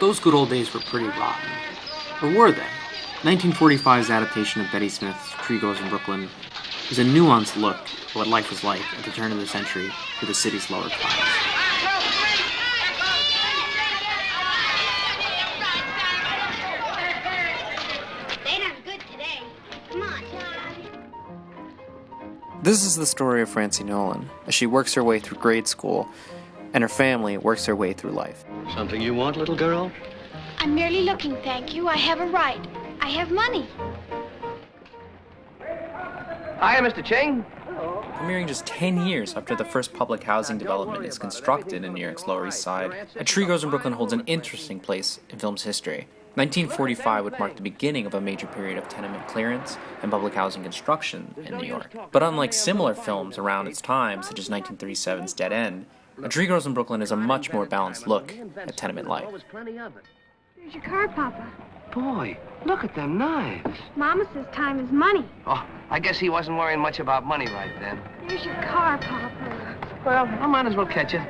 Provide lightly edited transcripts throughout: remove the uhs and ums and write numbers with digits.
Those good old days were pretty rotten. Or were they? 1945's adaptation of Betty Smith's Tree Grows in Brooklyn is a nuanced look at what life was like at the turn of the century for the city's lower class. They done good today. Come on. This is the story of Francie Nolan, as she works her way through grade school, and her family works their way through life. Something you want, little girl? I'm merely looking, thank you. I have a right. I have money. Hiya, Mr. Ching. Premiering just 10 years after the first public housing development is constructed in New York's Lower East Side, A Tree Grows in Brooklyn holds an interesting place in film's history. 1945 would mark the beginning of a major period of tenement clearance and public housing construction in New York. But unlike similar films around its time, such as 1937's Dead End, A Tree Grows in Brooklyn is a much more balanced look at tenement life. There's your car, Papa. Boy, look at them knives. Mama says time is money. Oh, I guess he wasn't worrying much about money right then. There's your car, Papa. Well, I might as well catch you.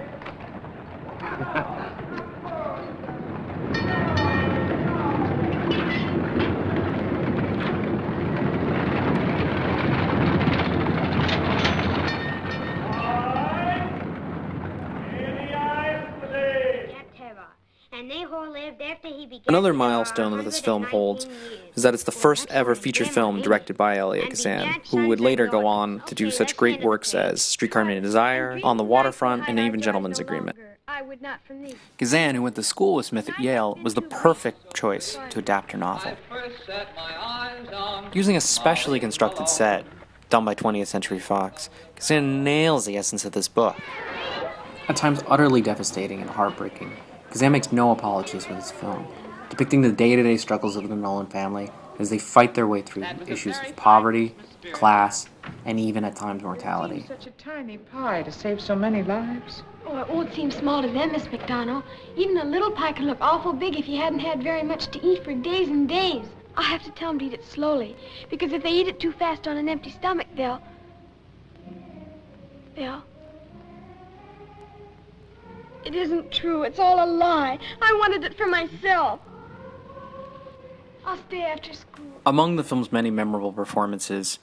And they all lived after he began. Another milestone that this film holds is that it's the first ever feature film directed by Elia Kazan, who would later go on to do such great works as Streetcar Named Desire, On the Waterfront, and even Gentleman's Agreement. Kazan, who went to school with Smith at Yale, was the perfect choice to adapt her novel. Using a specially constructed set, done by 20th Century Fox, Kazan nails the essence of this book. At times utterly devastating and heartbreaking, Kazan makes no apologies for this film, depicting the day-to-day struggles of the Nolan family as they fight their way through issues of poverty, class, and even at times mortality. Such a tiny pie to save so many lives. Oh, it won't seem small to them, Miss McDonald. Even a little pie could look awful big if you hadn't had very much to eat for days and days. I'll have to tell them to eat it slowly, because if they eat it too fast on an empty stomach, they'll... It isn't true. It's all a lie. I wanted it for myself. I'll stay after school. Among the film's many memorable performances,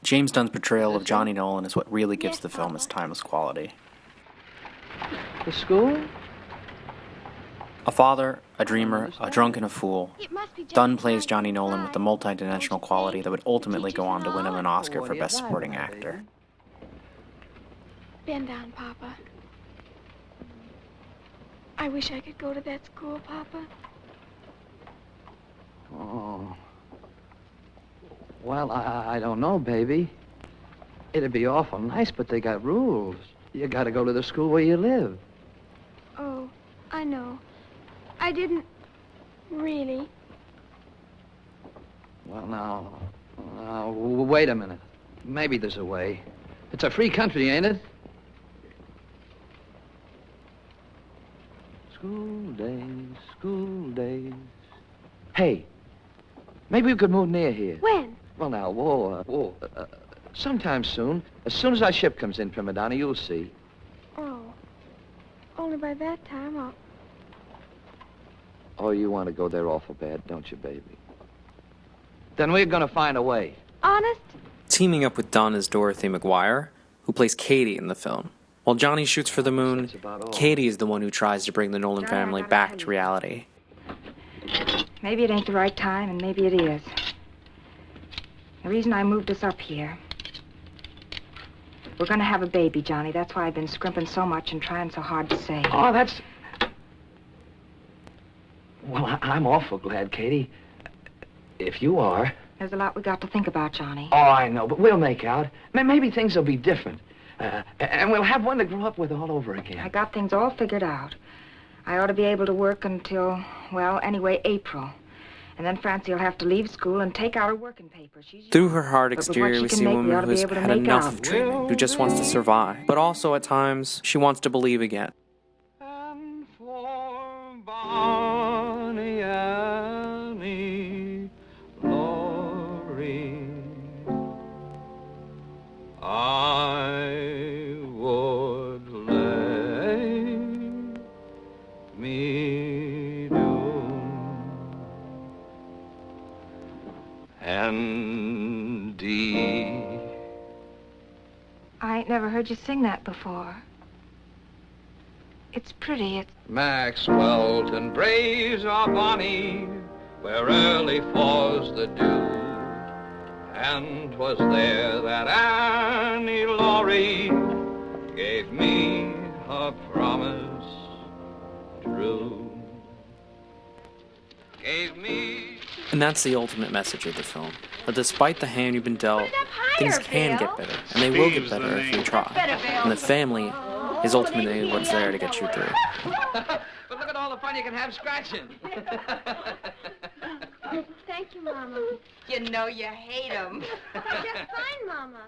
James Dunn's portrayal of Johnny Nolan is what really gives the film its timeless quality. The school? A father, a dreamer, a drunk, and a fool, Dunn plays Johnny Nolan with the multidimensional quality that would ultimately go on to win him an Oscar for Best Supporting Actor. Bend down, Papa. I wish I could go to that school, Papa. Oh. Well, I don't know, baby. It'd be awful nice, but they got rules. You gotta go to the school where you live. Oh, I know. I didn't really. Well, now, wait a minute. Maybe there's a way. It's a free country, ain't it? School days, school days. Hey, maybe we could move near here. When? Well, now, sometime soon. As soon as our ship comes in, Prima Donna, you'll see. Oh, only by that time I'll... Oh, you want to go there awful bad, don't you, baby? Then we're gonna find a way. Honest? Teaming up with Dunn is Dorothy McGuire, who plays Katie in the film. While Johnny shoots for the moon, Katie is the one who tries to bring the Nolan family back to reality. Maybe it ain't the right time, and maybe it is. The reason I moved us up here. We're gonna have a baby, Johnny. That's why I've been scrimping so much and trying so hard to save. Oh, that's... Well, I'm awful glad, Katie. If you are. There's a lot we got to think about, Johnny. Oh, I know, but we'll make out. Maybe things will be different. And we'll have one to grow up with all over again. I got things all figured out. I ought to be able to work until, well, anyway, April. And then Francie will have to leave school and take out her working papers. Through her hard exterior, we see a woman who has had enough of treatment, who just wants to survive. But also, at times, she wants to believe again. And for Bonnie Annie Laurie, I would lay me do. I ain't never heard you sing that before. It's pretty. It's... Maxwellton braes are bonny, where early falls the dew. And 'twas there that Annie Laurie gave me her promise true. Gave me... And that's the ultimate message of the film. That despite the hand you've been dealt, things can get better. And they will get better if you try. And the family is ultimately what's there to get you through. But look at all the fun you can have scratching. Thank you, Mama. You know you hate him. Just fine, Mama.